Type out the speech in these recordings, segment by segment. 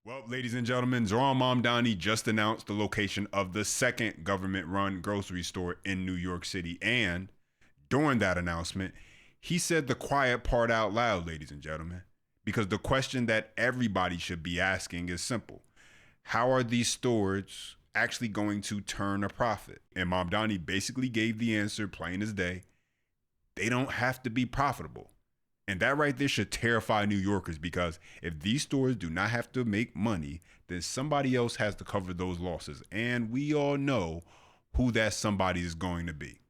Well, ladies and gentlemen, Zohran Mamdani just announced the location of the second government-run grocery store in New York City. And during that announcement, he said the quiet part out loud, ladies and gentlemen, because the question that everybody should be asking is simple. How are these stores actually going to turn a profit? And Mamdani basically gave the answer plain as day. They don't have to be profitable. And that right there should terrify New Yorkers, because if these stores do not have to make money, then somebody else has to cover those losses. And we all know who that somebody is going to be.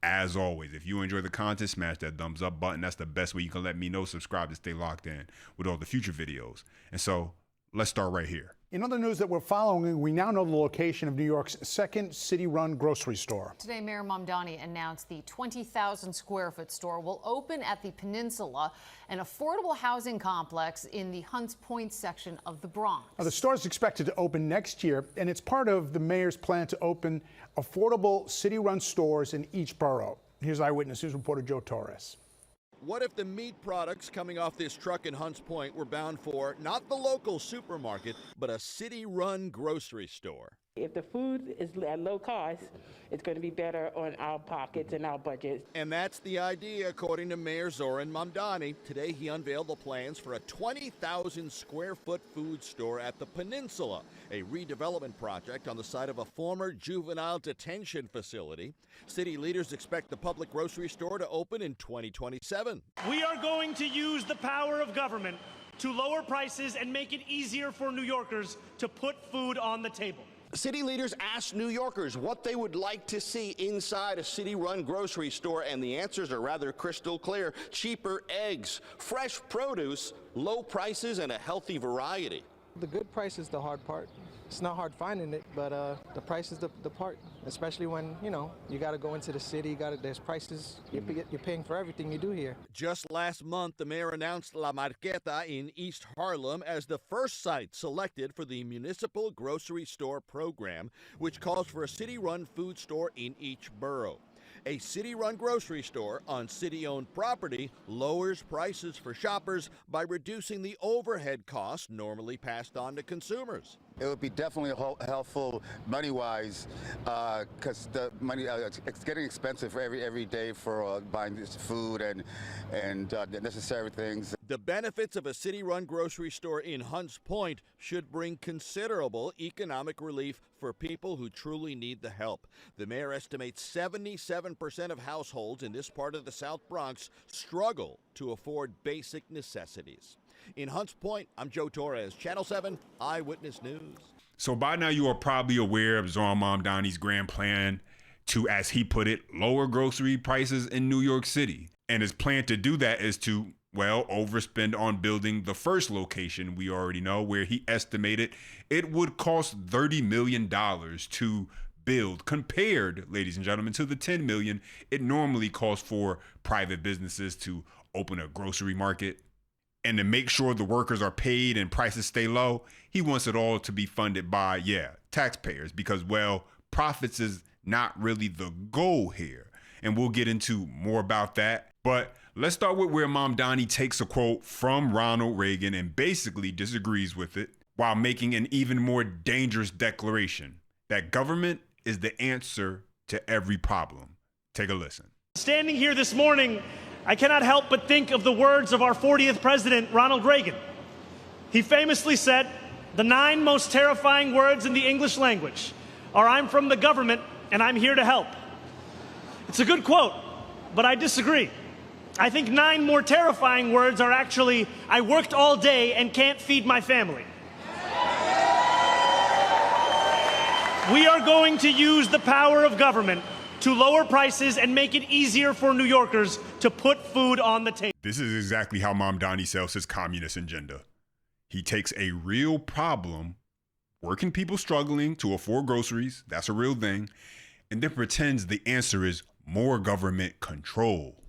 As always, if you enjoy the content, smash that thumbs up button. That's the best way you can let me know. Subscribe to stay locked in with all the future videos. And so let's start right here. In other news that we're following, we now know the location of New York's second city-run grocery store. Today, Mayor Mamdani announced the 20,000 square foot store will open at the Peninsula, an affordable housing complex in the Hunts Point section of the Bronx. Now, the store is expected to open next year, and it's part of the mayor's plan to open affordable city-run stores in each borough. Here's Eyewitness News reporter Joe Torres. What if the meat products coming off this truck in Hunts Point were bound for not the local supermarket, but a city-run grocery store? If the food is at low cost, it's going to be better on our pockets and our budgets. And that's the idea, according to Mayor Zohran Mamdani. Today, he unveiled the plans for a 20,000 square foot food store at the Peninsula, a redevelopment project on the site of a former juvenile detention facility. City leaders expect the public grocery store to open in 2027. We are going to use the power of government to lower prices and make it easier for New Yorkers to put food on the table. City leaders asked New Yorkers what they would like to see inside a city-run grocery store, and the answers are rather crystal clear. Cheaper eggs, fresh produce, low prices, and a healthy variety. The good price is the hard part. It's not hard finding it, but the price is the part, especially when, you got to go into the city, there's prices, you're paying for everything you do here. Just last month, the mayor announced La Marqueta in East Harlem as the first site selected for the municipal grocery store program, which calls for a city-run food store in each borough. A city-run grocery store on city-owned property lowers prices for shoppers by reducing the overhead costs normally passed on to consumers. It would be definitely helpful money-wise, because the money it's getting expensive every day for buying this food and the necessary things. The benefits of a city-run grocery store in Hunts Point should bring considerable economic relief for people who truly need the help. The mayor estimates 77% of households in this part of the South Bronx struggle to afford basic necessities. In Hunts Point, I'm Joe Torres, Channel 7 Eyewitness News. So by now you are probably aware of Zohran Mamdani's grand plan to, as he put it, lower grocery prices in New York City. And his plan to do that is to, overspend on building the first location we already know, where he estimated it would cost $30 million to build, compared, ladies and gentlemen, to the $10 million it normally costs for private businesses to open a grocery market. And to make sure the workers are paid and prices stay low, he wants it all to be funded by, taxpayers, because, profits is not really the goal here. And we'll get into more about that. But let's start with where Mamdani takes a quote from Ronald Reagan and basically disagrees with it, while making an even more dangerous declaration that government is the answer to every problem. Take a listen. Standing here this morning, I cannot help but think of the words of our 40th president, Ronald Reagan. He famously said, "The 9 most terrifying words in the English language are 'I'm from the government and I'm here to help.'" It's a good quote, but I disagree. I think 9 more terrifying words are actually, "I worked all day and can't feed my family." We are going to use the power of government to lower prices and make it easier for New Yorkers to put food on the table. This is exactly how Mamdani sells his communist agenda. He takes a real problem, working people struggling to afford groceries, that's a real thing, and then pretends the answer is more government control.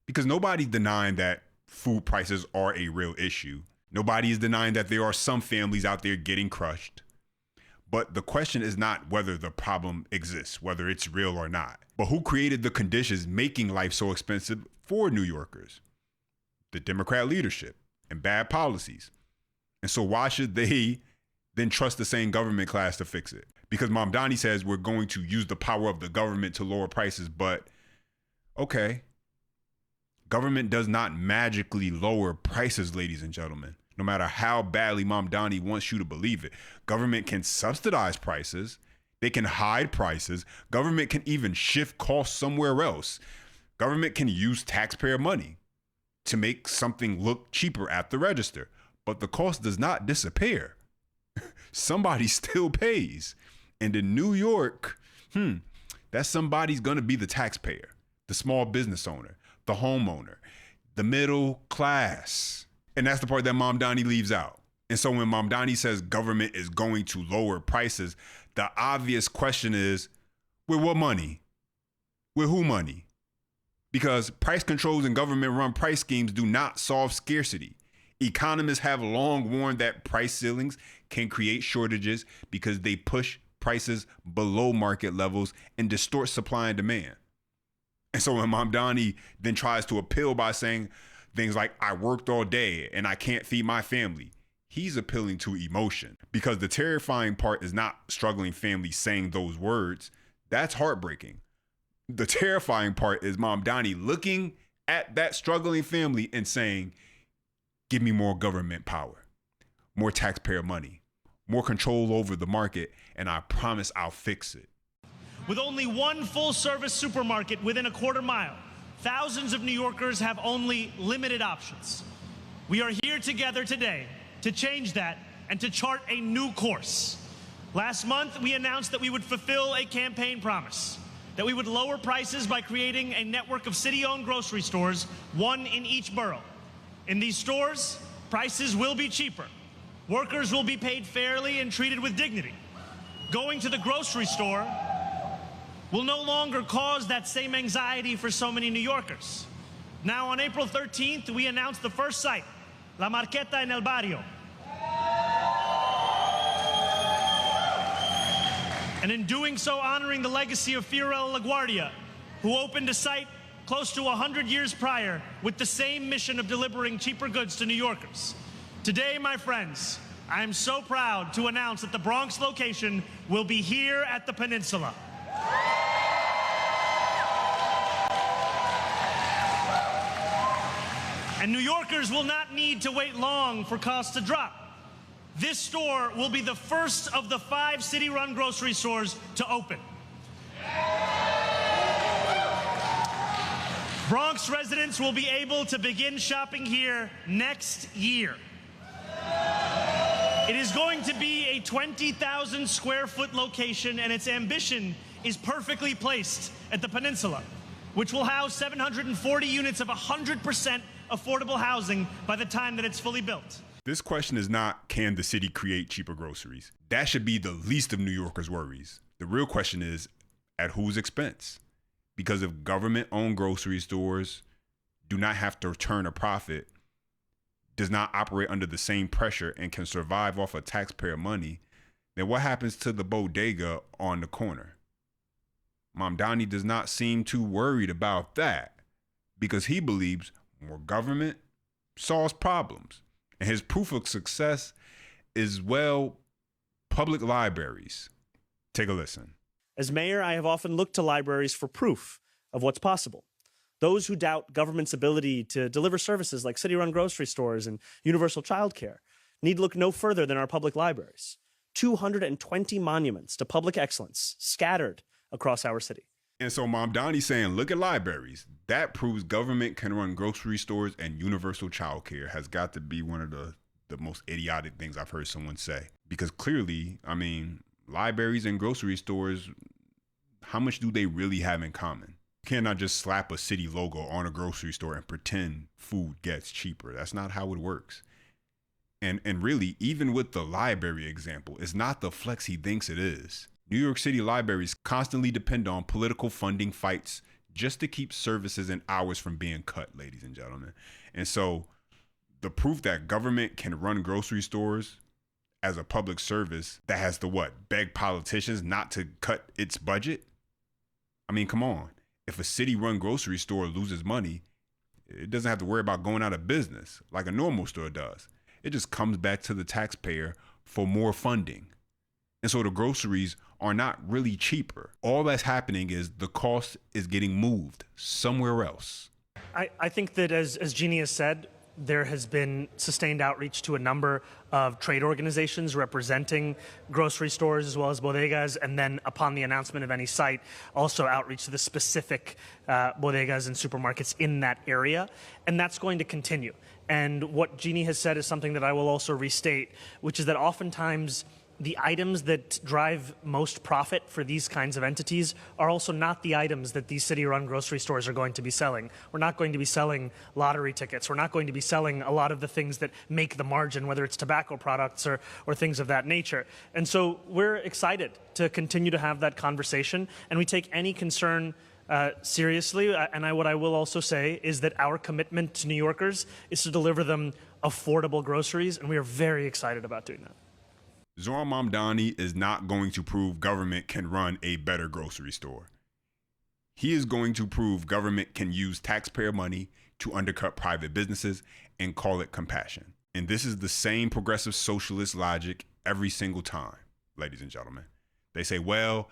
Because nobody's denying that food prices are a real issue. Nobody is denying that there are some families out there getting crushed. But the question is not whether the problem exists, whether it's real or not, but who created the conditions making life so expensive for New Yorkers? The Democrat leadership and bad policies. And so why should they then trust the same government class to fix it? Because Mamdani says we're going to use the power of the government to lower prices, but okay. Government does not magically lower prices, ladies and gentlemen, no matter how badly Mamdani wants you to believe it. Government can subsidize prices. They can hide prices. Government can even shift costs somewhere else. Government can use taxpayer money to make something look cheaper at the register, but the cost does not disappear. Somebody still pays. And in New York, that somebody's gonna be the taxpayer, the small business owner, the homeowner, the middle class. And that's the part that Mamdani leaves out. And so when Mamdani says government is going to lower prices, the obvious question is, with what money? With who money? Because price controls and government-run price schemes do not solve scarcity. Economists have long warned that price ceilings can create shortages because they push prices below market levels and distort supply and demand. And so when Mamdani then tries to appeal by saying things like, I worked all day and I can't feed my family, he's appealing to emotion, because the terrifying part is not struggling families saying those words. That's heartbreaking. The terrifying part is Mamdani looking at that struggling family and saying, give me more government power, more taxpayer money, more control over the market, and I promise I'll fix it. With only one full-service supermarket within a quarter mile, thousands of New Yorkers have only limited options. We are here together today to change that and to chart a new course. Last month, we announced that we would fulfill a campaign promise, that we would lower prices by creating a network of city-owned grocery stores, one in each borough. In these stores, prices will be cheaper. Workers will be paid fairly and treated with dignity. Going to the grocery store will no longer cause that same anxiety for so many New Yorkers. Now, on April 13th, we announced the first site, La Marqueta en el Barrio. And in doing so, honoring the legacy of Fiorella LaGuardia, who opened a site close to 100 years prior with the same mission of delivering cheaper goods to New Yorkers. Today, my friends, I am so proud to announce that the Bronx location will be here at the Peninsula. And New Yorkers will not need to wait long for costs to drop. This store will be the first of the 5 city-run grocery stores to open. Bronx residents will be able to begin shopping here next year. It is going to be a 20,000 square foot location, and its ambition is perfectly placed at the Peninsula, which will house 740 units of 100% affordable housing by the time that it's fully built. This question is not, can the city create cheaper groceries? That should be the least of New Yorkers' worries. The real question is, at whose expense? Because if government-owned grocery stores do not have to turn a profit, does not operate under the same pressure, and can survive off of taxpayer money, then what happens to the bodega on the corner? Mamdani does not seem too worried about that, because he believes more government solves problems. And his proof of success is, well, public libraries. Take a listen. As mayor, I have often looked to libraries for proof of what's possible. Those who doubt government's ability to deliver services like city-run grocery stores and universal childcare need look no further than our public libraries. 220 monuments to public excellence scattered across our city. And so Mamdani saying, look at libraries. That proves government can run grocery stores and universal childcare has got to be one of the most idiotic things I've heard someone say. Because clearly, I mean, libraries and grocery stores, how much do they really have in common? You cannot just slap a city logo on a grocery store and pretend food gets cheaper. That's not how it works. And really, even with the library example, it's not the flex he thinks it is. New York City libraries constantly depend on political funding fights just to keep services and hours from being cut, ladies and gentlemen. And so the proof that government can run grocery stores as a public service that has to beg politicians not to cut its budget? I mean, come on. If a city-run grocery store loses money, it doesn't have to worry about going out of business like a normal store does. it just comes back to the taxpayer for more funding. And so the groceries are not really cheaper. All that's happening is the cost is getting moved somewhere else. I think that as Jeannie has said, there has been sustained outreach to a number of trade organizations representing grocery stores as well as bodegas, and then upon the announcement of any site, also outreach to the specific bodegas and supermarkets in that area, and that's going to continue. And what Jeannie has said is something that I will also restate, which is that oftentimes the items that drive most profit for these kinds of entities are also not the items that these city-run grocery stores are going to be selling. We're not going to be selling lottery tickets. We're not going to be selling a lot of the things that make the margin, whether it's tobacco products or things of that nature. And so we're excited to continue to have that conversation, and we take any concern seriously. And what I will also say is that our commitment to New Yorkers is to deliver them affordable groceries, and we are very excited about doing that. Zohran Mamdani is not going to prove government can run a better grocery store. He is going to prove government can use taxpayer money to undercut private businesses and call it compassion. And this is the same progressive socialist logic every single time, ladies and gentlemen. They say, well,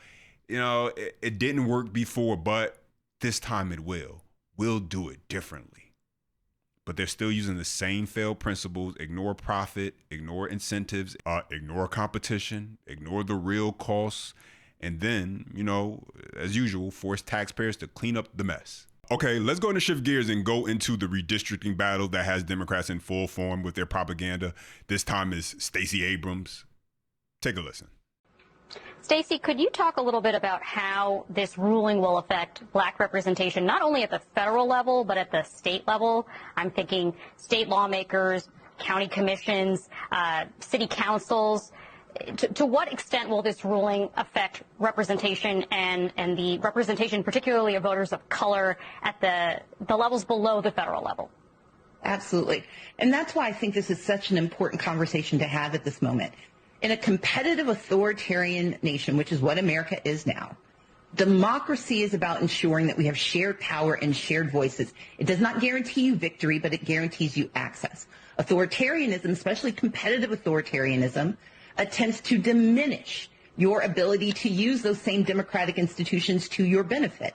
it didn't work before, but this time it will. We'll do it differently. But they're still using the same failed principles: ignore profit, ignore incentives, ignore competition, ignore the real costs, and then, as usual, force taxpayers to clean up the mess. Okay, let's go and shift gears and go into the redistricting battle that has Democrats in full form with their propaganda. This time is Stacey Abrams. Take a listen. Stacey, could you talk a little bit about how this ruling will affect black representation, not only at the federal level, but at the state level? I'm thinking state lawmakers, county commissions, city councils. To what extent will this ruling affect representation and the representation, particularly of voters of color, at the levels below the federal level? Absolutely. And that's why I think this is such an important conversation to have at this moment. In a competitive authoritarian nation, which is what America is now, democracy is about ensuring that we have shared power and shared voices. It does not guarantee you victory, but it guarantees you access. Authoritarianism, especially competitive authoritarianism, attempts to diminish your ability to use those same democratic institutions to your benefit.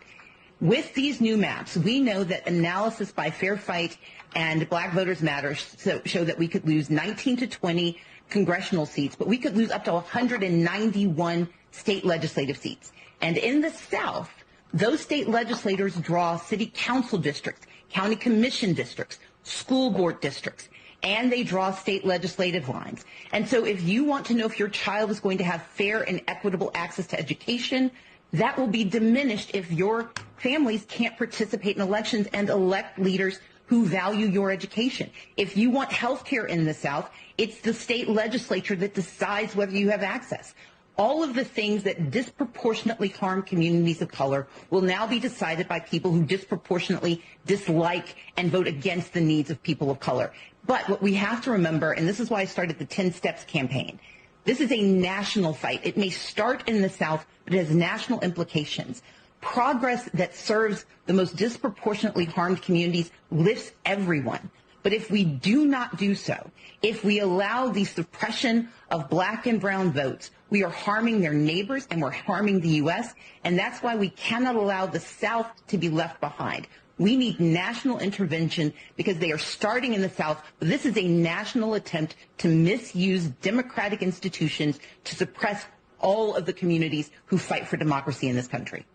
With these new maps, we know that analysis by Fair Fight and Black Voters Matter show that we could lose 19 to 20 congressional seats, but we could lose up to 191 state legislative seats. And in the South, those state legislators draw city council districts, county commission districts, school board districts, and they draw state legislative lines. And so if you want to know if your child is going to have fair and equitable access to education, that will be diminished if your families can't participate in elections and elect leaders who value your education. If you want health care in the South, it's the state legislature that decides whether you have access. All of the things that disproportionately harm communities of color will now be decided by people who disproportionately dislike and vote against the needs of people of color. But what we have to remember, and this is why I started the 10 Steps campaign, this is a national fight. It may start in the South, but it has national implications. Progress that serves the most disproportionately harmed communities lifts everyone. But if we do not do so, if we allow the suppression of black and brown votes, we are harming their neighbors and we're harming the U.S. And that's why we cannot allow the South to be left behind. We need national intervention because they are starting in the South. But this is a national attempt to misuse democratic institutions to suppress all of the communities who fight for democracy in this country.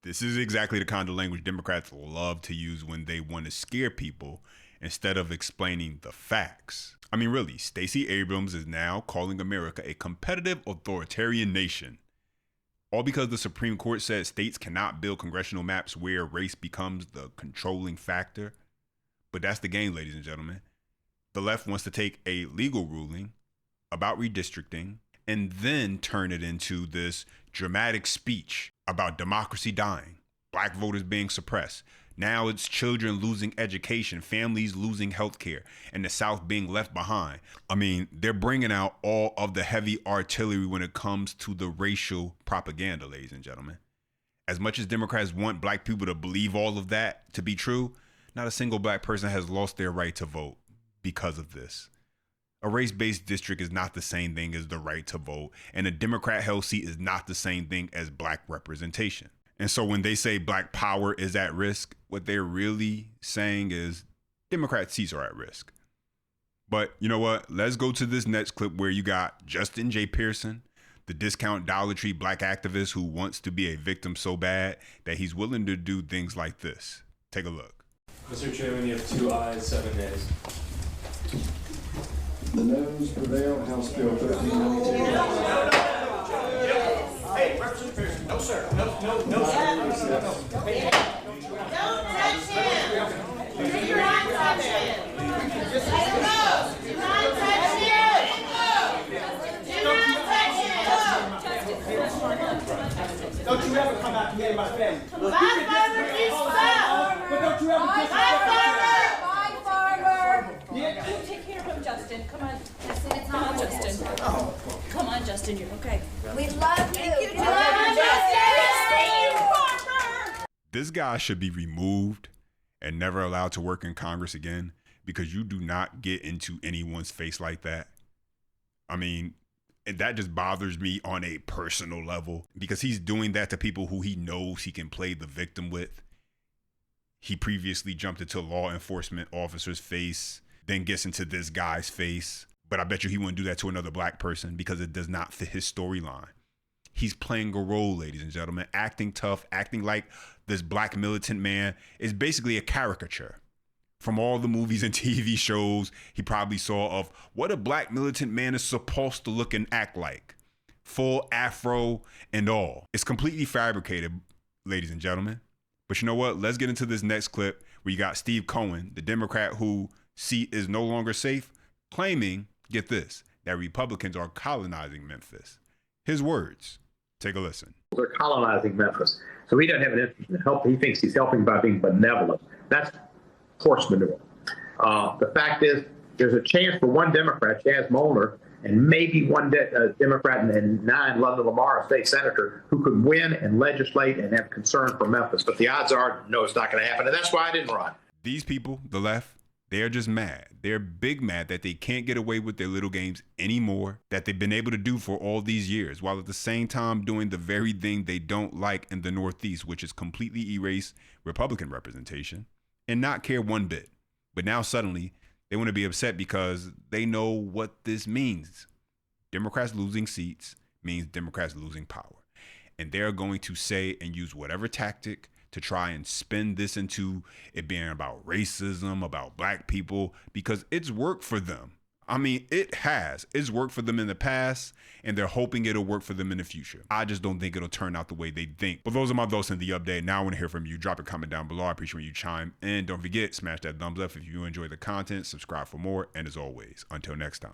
This is exactly the kind of language Democrats love to use when they want to scare people instead of explaining the facts. I mean, really, Stacey Abrams is now calling America a competitive authoritarian nation. All because the Supreme Court said states cannot build congressional maps where race becomes the controlling factor. But that's the game, ladies and gentlemen. The left wants to take a legal ruling about redistricting and then turn it into this dramatic speech about democracy dying, black voters being suppressed. Now it's children losing education, families losing health care, and the South being left behind. I mean, they're bringing out all of the heavy artillery when it comes to the racial propaganda, ladies and gentlemen. As much as Democrats want black people to believe all of that to be true, not a single black person has lost their right to vote because of this. A race-based district is not the same thing as the right to vote, and a Democrat-held seat is not the same thing as black representation. And so when they say black power is at risk, what they're really saying is Democrat seats are at risk. But you know what? Let's go to this next clip where you got Justin J. Pearson, the discount Dollar Tree black activist who wants to be a victim so bad that he's willing to do things like this. Take a look. Mr. Chairman, you have 2 ayes, 7 nays. The noes prevail. House Bill 1392. Hey, Representative Pearson. No, sir. No, sir. Hey, don't touch him. Do your not touch him. Let him go. Do not touch him. Do not touch him. Don't you ever come out to me and my family. My farmer is stop. But don't you ever My farmer. Yeah. Take care of him, Justin. Come on. Come on, Justin. Oh. Come on, Justin. You're okay. We love you. We love you, Justin. Farmer. This guy should be removed and never allowed to work in Congress again because you do not get into anyone's face like that. I mean, and that just bothers me on a personal level because he's doing that to people who he knows he can play the victim with. He previously jumped into law enforcement officer's face, then gets into this guy's face. But I bet you he wouldn't do that to another black person because it does not fit his storyline. He's playing a role, ladies and gentlemen, acting tough, acting like this black militant man is basically a caricature from all the movies and TV shows he probably saw of what a black militant man is supposed to look and act like. Full afro and all. It's completely fabricated, ladies and gentlemen. But you know what? Let's get into this next clip where you got Steve Cohen, the Democrat whose seat is no longer safe, claiming, get this, that Republicans are colonizing Memphis. His words. Take a listen. They're colonizing Memphis. So he doesn't have an interest in help. He thinks he's helping by being benevolent. That's horse manure. The fact is, there's a chance for one Democrat, Chaz Molnar, and maybe one Democrat and 9 London Lamar, a state senator, who could win and legislate and have concern for Memphis. But the odds are, no, it's not going to happen. And that's why I didn't run. These people, the left, they're just mad. They're big mad that they can't get away with their little games anymore that they've been able to do for all these years, while at the same time doing the very thing they don't like in the Northeast, which is completely erase Republican representation and not care one bit. But now suddenly they want to be upset because they know what this means. Democrats losing seats means Democrats losing power. And they're going to say and use whatever tactic to try and spin this into it being about racism, about black people, because it's worked for them. I mean, it has. It's worked for them in the past, and they're hoping it'll work for them in the future. I just don't think it'll turn out the way they think. But those are my thoughts in the update. Now I want to hear from you. Drop a comment down below. I appreciate when you chime in. Don't forget, smash that thumbs up if you enjoy the content. Subscribe for more. And as always, until next time.